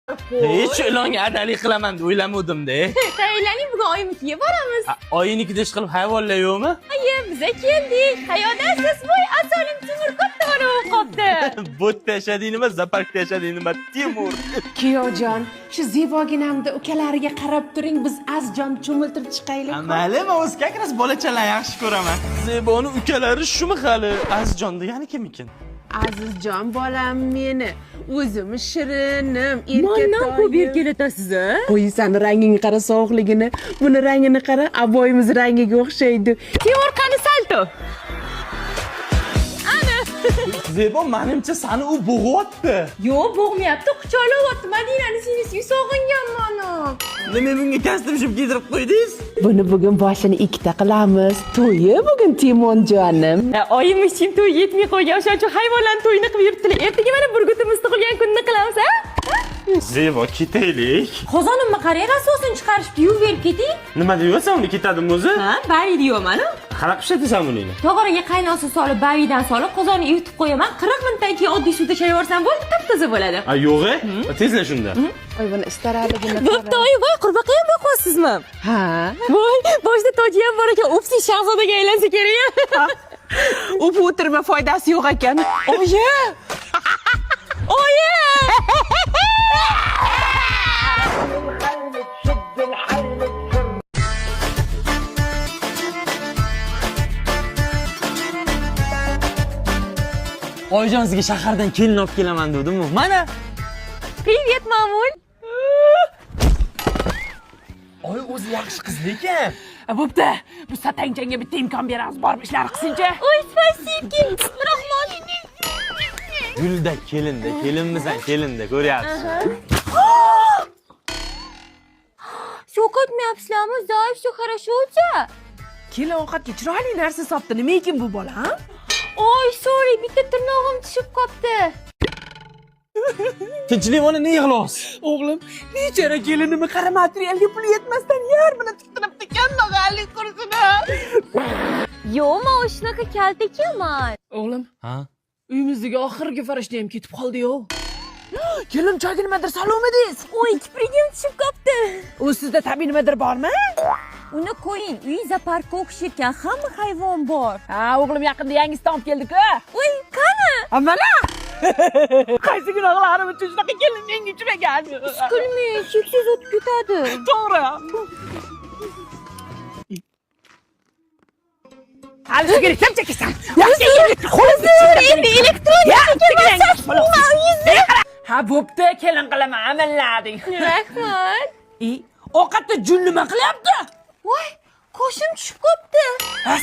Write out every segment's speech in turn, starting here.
Hech ilonga adalik qilaman deb o'ylamadim-da. Tayyorlaning, bugun oyimnikiga boramiz. Oyingnikida ish qilib hayvonlar yo'qmi? Ayo, biz keldik. Hayodasiz voy, asolim Timur katta mana qopti. Bo'tda yashading nima, zaparkda yashading nima, Timur. Kiyojon, shu zeboginamda ukalariga qarab turing, biz azjon cho'miltirib chiqaylik. Mayli, men o'z как раз bolachalar yaxshi ko'raman. Zeboni ukalari shumi hali? Azjon degani kim ekan? Azizjon bolam meni, o'zim shirinim, Mandan ko'p erkatoyim. erkalatasiz-a? Qo'y, sani rangingni qara, sovuqligini, buni rangini qara, aboyimiz rangiga o'xshaydi. Timur qani salto. Zebo, menimcha seni u bo'g'yapti. Yo'q, bo'g'mayapti, quchoqlayapti. Madinani sinisi sog'inganman. Nima bunga kostyum kiydirib qo'ydingiz? Buni bugun boshini ikkita qilamiz. To'yi bugun Timonjonim. Oyim ishim to'y yetmay qo'ygan, o'sha uchun hayvonlarning to'yini qilib yuribdilar. Ertaga mana burgutimiz tug'ilgan kunni qilamiz, ha? Zebo, ketaylik. Qozonimni qarang, asosini chiqarishdi, yuvib berib keting. Nima deyapsan, uni ketadimi o'zi? Ha, bayi deyapman. Qanaqa ishlatasan buni? Tog'oraga qaynoqni solib, bayidan solib, qozonni yutib qo'yaman. 40 minutdan keyin oddiy suvda chayaversam bo'ldi, top-toza bo'ladi. A, yo'q-e? Tezla shunda. Voy, buni istaradi. Bo'pti, oyim, voy, qurbaqa ham boqasizmi? Ha. Voy, boshida toji ham bor ekan, upsi shahzodaga aylansa kerak. O'p o'tirma, foydasi yo'q ekan. Oyi! Oyi! Oyijon, sizga shahardan kelin olib kelaman dedim-ku. Mana. Привет, mamul. Oy, o'zi yaxshi qiz ekan. Bo'pti. Bu satangchanga bitta imkon beramiz, borib ishlar qilsinchi. Oy, spasibki. Rahmon. Gulda kelinmisan, kelinda, ko'ryapsiz. Sovqotmayapsizlarmi? Zoif, shu хорошо-cha. Kelin ovqatga chiroyli narsa sopdi. Nima ekan bu bola, ha? Oy, sorry, bitta tirnog'im tushib qopti. Tinchlik ona ne yig'layapsiz? O'g'lim, bechora kelinimni qara, materialga pul yetmasdan yarmini tiktiribdi ekan, nog'alik qursini. Yo'q, men shunaqa kalta ekanman. O'g'lim, Ha? uyimizdagi oxirgi farishta ham ketib qoldi-yu. Kelin choyga nimadir salomidingiz? Oy, kiprigim tushib qopti. U sizda tabiiy nimadir bormi? Uni qo'ying, uy zooparkka o'xshayotgan hamma hayvon bor. Ha, o'g'lim yaqinda yangisidan olib keldik-ku. Oy, qani? Mana! Qaysi gunohlarim uchun shunaqa kelin menga uchragan? Kulmang, cheksiz o'tib ketadi. To'g'ri. Hali sigir kim chekisan? Endi elektronika Ha, bo'pti, kelin qilaman, amallading. Rahmat. Ovqatda jun nima qilyapti? Voy, qoshim tushib qopti.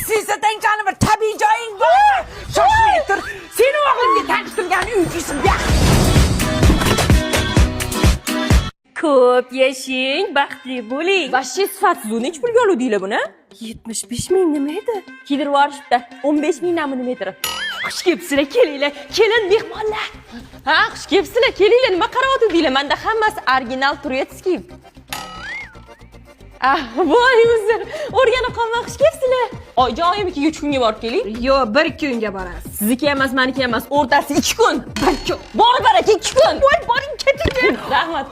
Siz satangchani bir tabiiy joying bor. Shoshmay tur. Seni o'g'limga tanishtirgan uychisim yo'q. Ko'p yashang, baxtli bo'ling. Vashshi sifatsiz necha pulga oluvdinglar buni? 75 ming nima edi? Kidir yorishibdi. 15 ming namini metri. Xush kelibsizlar, kelinglar. Kelin mehmonlar. Ha, xush kelibsizlar, kelinglar. Nima qaryapsizlar? Menda hammasi original turetskiy. Voy, uzr. O'rganib qolmay xush kelibsizlar. Oyjon, oyimnikiga 3 kunga borib keling. Yo'q, 1-2 kunga borasiz. Sizniki emas, meniki emas. O'rtasi 2 kun. 1 kun. Bor baraka 2 kun. Voy, boring keting. Rahmat.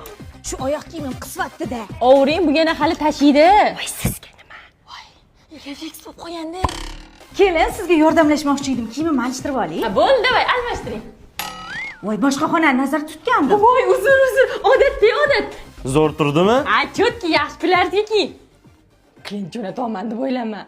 Shu oyoq kiyimim qisvatdi-da. Ovring, bu yana hali tashiydi. Voy, sizga nima? Voy, refleks bo'lib qo'yganda. Kelin, sizga yordamlashmoqchi edim. Kiyimimni alishtirib oling. Bo'ldi, voy, almashtiring. Voy, boshqa xonani nazarda tutgandim. Voy, uzr. Odatda odat. Zo'r turdimi? Chotki, yaxshi pullarga kiyin. Klient jo'nataman deb o'ylanma.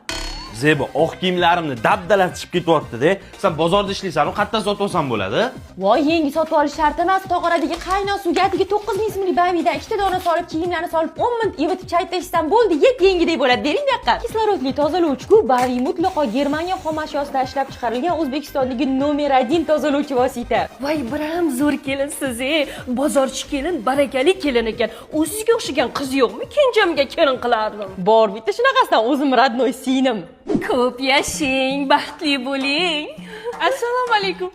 Zebo, oq kiyimlarimni dabdalatishib ketyapti-da. Sen bozorda ishlaysan, qayerdan sotib olsam bo'ladi? Voy, yangi sotib olish shart emas. Tog'oradagi qaynoq suvga atigi 9 ming so'mlik bamidan 2 ta dona solib, kiyimlarni solib 10 minut ivitib chaytashdan bo'ldi, yengidek bo'ladi. Bering bu yoqqa. Kislorodli tozalovchi-ku, bavi mutlaqo Germaniya xom asyosidan ishlab chiqarilgan O'zbekistondagi nomer 1 tozalovchi vosita. Voy, biram zo'r kelinsiz, bozorchi kelin, barakali kelin ekan. U sizga o'xshagan qiz yo'qmi? Kenjamga kelin qilardim. Bor, bitta shunaqasidan o'zim radnoy singlim. Ko'p yashang, baxtli bo'ling. Assalomu alaykum.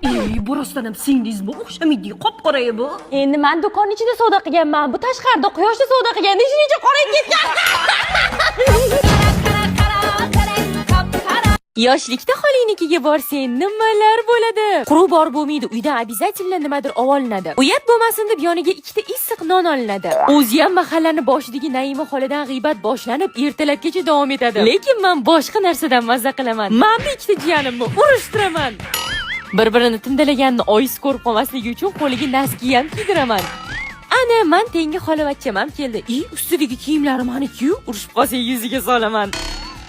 Bu rostdan ham singdingizmi? O'xshamaydi, qop-qora bu. Endi men do'kon ichida savdo qilganman. Bu tashqarida quyoshda savdo qilganda ishinicha qorayib ketgan. Yoshlikda xolinikiga borsang nimalar bo'ladi? Quruq bor bo'lmaydi, uydan обязательно nimadir olinadi. Uyat bo'lmasin deb yoniga ikkita issiq non olinadi. O'zi ham mahallani boshidagi Naima xoladan g'iybat boshlanib, ertalabgacha davom etadi. Lekin men boshqa narsadan mazza qilaman. Men ikkita jiyanimni urishtiraman. Bir-birini timdalaganni oyisi ko'rib qolmasligi uchun qo'liga naski ham kiydiraman. Ana, men tengi xolavachcham ham keldi. Ustidagi kiyimlarim mani-ku, urishib qolsa yuziga solaman.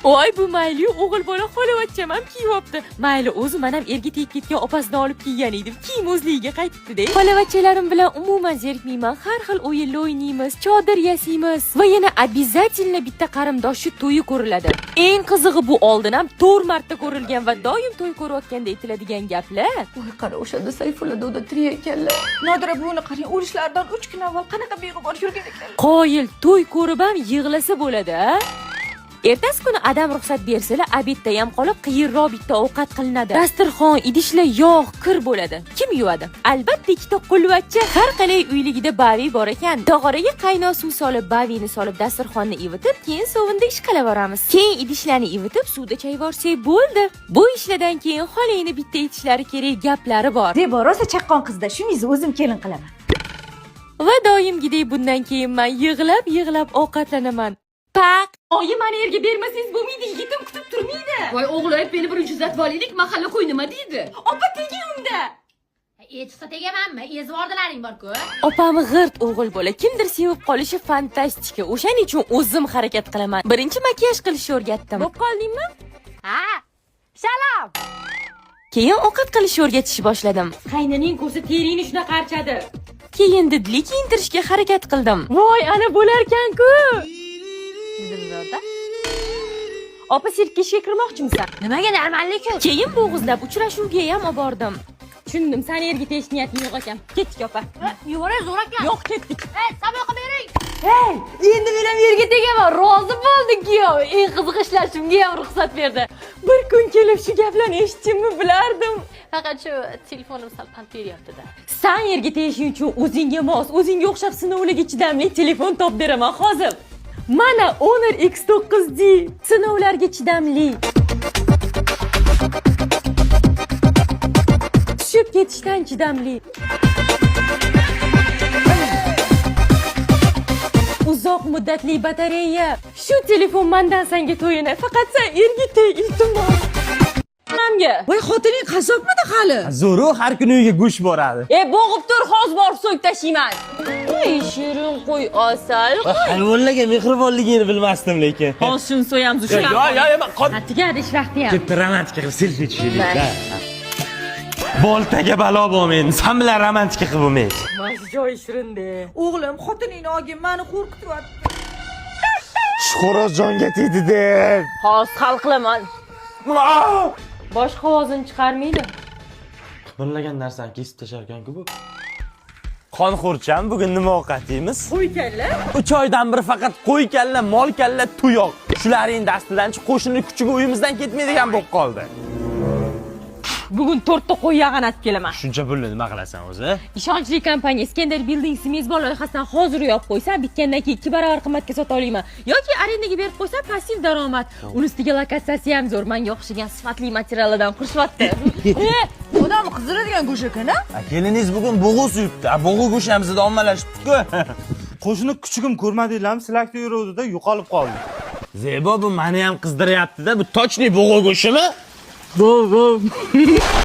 Voy bu mayli, o'g'il bola xolavachcham ham kiyyapti. Mayli, o'zi men ham erga tegib ketgan opasini olib kiygan edim. Kiyim o'zligiga qaytibdi-da. Xolavachchalarim bilan umuman zerikmayman. Har xil o'yinlar o'ynaymiz, chodir yasaymiz va yana обязательно bitta qarindoshni to'yi ko'riladi. Eng qizig'i bu oldin ham 4 marta ko'rilgan va doim to'y ko'rayotganda aytiladigan gaplar. Voy qara, o'shanda Sayfulla doda tirik ekanlar. Nodira buvini qarang, o'lishlaridan 3 kun avval qanaqa beg'ubor yurgan ekanlar. Qoyil, to'y ko'rib ham yig'lasa bo'ladi. Ertasi kuni adam ruxsat bersalar, obedda ham qolib qiyinroq bitta ovqat qilinadi. Dasturxon, idishlar yog', kir bo'ladi. Kim yuvadi? Albatta ikkita qulvachcha. Har qalay uyligida bavi bor ekan. Tog'oraga qaynoq suv solib, bavini solib, dasturxonni ivitib, keyin sovinda ish qilaveramiz. Keyin idishlarni ivitib, suvda chayvorsak bo'ldi. Bu ishlardan keyin xolayni bitta aytishlari kerak gaplari bor. Zebo rosa chaqqon qizda, shuningizni o'zim kelin qilaman. Va doimgidek bundan keyin men yig'lab ovqatlanaman. Pak, oyi meni yerga bermasangiz bo'lmaydi, yigitim kutib turmaydi. Voy o'g'loy, beni birinchi uzatib olaylik, mahalla qo'y nima deydi? Opa teging unda. Chiqsa tegamanmi? Ezvordilaring bor-ku. Opam g'irt o'g'il bola, kimdir sevib qolishi fantastika. O'shaning uchun o'zim harakat qilaman. Birinchi makiyaj qilishni o'rgatdim. Bo'p qoldingmi? Ha? Salom. Keyin ovqat qilishni o'rgatishni boshladim. Qaynaning ko'zi teringni shunaqa archadi. Keyin didli kiyintirishga harakat qildim. Voy, ana bo'larkan-ku. Opa, sirkka ishga kirmoqchimisan? Nimaga normallik-ku? Keyin bo'g'izlab uchrashuvga ham olib bordim. Tushundim, seni yerga tegish niyating yo'q ekan. Ketdik, opa. Yuvoray zo'raklar. Yo'q, ketdik. Saboqqa bering. Hey, endi men ham yerga tegaman. Rozi bo'ldik-ku. Eng qiziq ishlar shunga ham ruxsat berdi. Bir kun kelib shu gaplarni eshitishimni bilardim. Faqat shu telefonim sal pand beryapti-da. Sen yerga tegishing uchun o'zingga mos, o'zingga o'xshab sinovlarga chidamli telefon top beraman hozir. Mana Honor X9D sinovlarga chidamli. Tushib ketishdan chidamli. Uzoq muddatli batareya. Shu telefon mendan senga to'yini. Faqat sen erga teg, iltimos. Mamga. Voy xotining qassobmidi hali? Zo'ru har kuni uyga go'sht boradi. Bo'g'ib tur, hozir borib so'yib tashlayman. Ey shirin qo'y, asal. Hayvonlarga mehribonligini bilmasdim lekin. Hozir shuni so'yamiz shu. Yo'q, Atiga ish vaqti ham. bitta romantika qilib selfie tushirdik-da. Boltaga balo bo'lmaydi. Sen bilan romantika qilib bo'lmaydi. Mana joy shirin-da. O'g'lim, xotiningni olgin, meni qo'rqityapti. Xo'roz jonga tegdi-da. Hozir hal qilaman. Boshqa ovozini chiqarmaydi. Qimirlagan narsani kesib tasharkan-ku bu. Qonxo'rcham, bugun nima ovqat yeymiz? Qo'y kalla. 3 oydan biri faqat qo'y kalla, mol kalla, tuyoq. Shularning dastidan qo'shini kuchiga uyimizdan ketmaydigan bo'lib qoldi. Bugun 4 ta qo'y yag'anatib kelaman. Shuncha pulni nima qilasan o'zi? Ishonchli kompaniya Iskandar Buildings mezbon loyihasidan hozir yo'q qo'ysa, bitgandan keyin 2 barobar qimmatga sota olaman. Yoki arendaga berib qo'ysa, passiv daromad. Uni ustiga lokatsiyasi ham zo'r. Menga o'xshagan sifatli materiallardan qurishyapti. Odam qizdiradigan go'sht ekan-a? Keliningiz bugun bo'g'u suyibdi. Bo'g'u go'sht ham sizda ommalashibdi-ku. Qo'shni kuchugim ko'rmadinglarmi? Silakda yuruvdi-da, yo'qolib qoldi. Zebo bu meni ham qizdiryapti-da. Bu точный bo'g'u go'shtimi?